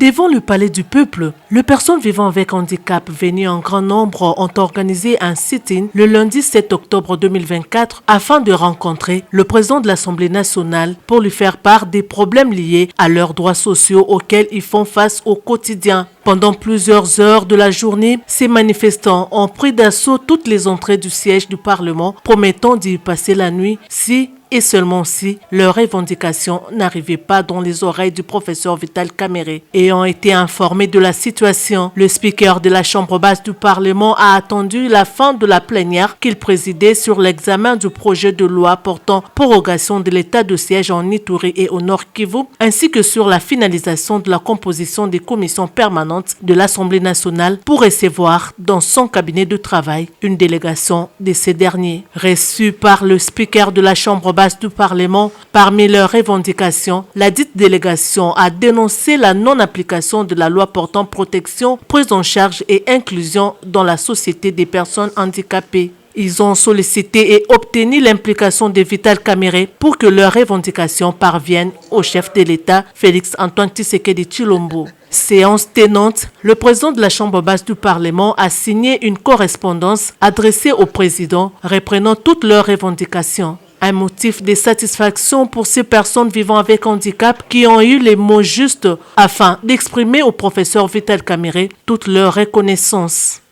Devant le palais du peuple, les personnes vivant avec handicap venues en grand nombre ont organisé un sit-in le lundi 7 octobre 2024 afin de rencontrer le président de l'Assemblée nationale pour lui faire part des problèmes liés à leurs droits sociaux auxquels ils font face au quotidien. Pendant plusieurs heures de la journée, ces manifestants ont pris d'assaut toutes les entrées du siège du Parlement, promettant d'y passer la nuit si et seulement si leurs revendications n'arrivaient pas dans les oreilles du professeur Vital Kamerhe. Ayant été informé de la situation, le speaker de la Chambre basse du Parlement a attendu la fin de la plénière qu'il présidait sur l'examen du projet de loi portant prorogation de l'état de siège en Ituri et au Nord Kivu, ainsi que sur la finalisation de la composition des commissions permanentes de l'Assemblée nationale pour recevoir dans son cabinet de travail une délégation de ces derniers. Reçu par le speaker de la Chambre basse du Parlement, parmi leurs revendications, la dite délégation a dénoncé la non-application de la loi portant protection, prise en charge et inclusion dans la société des personnes handicapées. Ils ont sollicité et obtenu l'implication de Vital Kamerhe pour que leurs revendications parviennent au chef de l'État, Félix Antoine Tshisekedi Tshilombo. Séance tenante, le président de la Chambre basse du Parlement a signé une correspondance adressée au président reprenant toutes leurs revendications. Un motif de satisfaction pour ces personnes vivant avec handicap qui ont eu les mots justes afin d'exprimer au professeur Vital Kamerhe toute leur reconnaissance.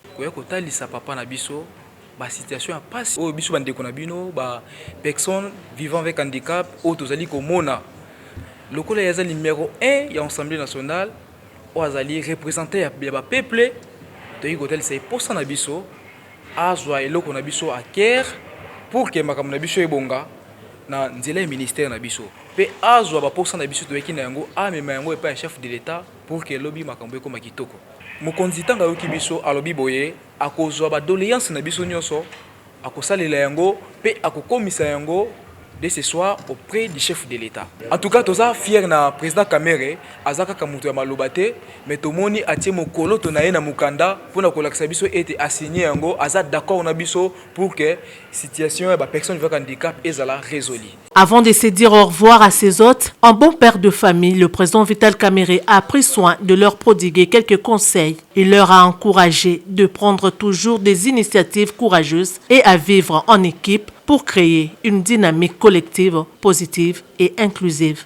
Situation passe au biso bandeko na bino ba personnes vivant avec handicap au tozali komona lokola yaza numéro 1 ya Assemblée nationale o azali représenté ya ba peuple to yi kotel c'est pour ça na biso azwa eloko na biso a cœur pour que makambo na biso ebonga na nzela ya ministère na biso pe azwa ba pour ça na biso to yeki na yango amema yango epa chef de l'état pour que lobi makambo ekoma kitoko. Mokonzi tanga yoki biso alobi boye akozwa ba doléance na biso nyonso akosalela yango pe akokomisa yango dès ce soir auprès du chef de l'État. En tout cas, toza fier na président Kamerhe azaka kamuto ya malobate mais tomoni atie mokolo to na ye na mukanda pona kolakisa biso ete assigné yango aza d'accord na biso pour que situation ya ba personne avec handicap ezala résolue. Avant de se dire au revoir à ses hôtes, en bon père de famille, le président Vital Kamerhe a pris soin de leur prodiguer quelques conseils. Il leur a encouragé de prendre toujours des initiatives courageuses et à vivre en équipe pour créer une dynamique collective, positive et inclusive.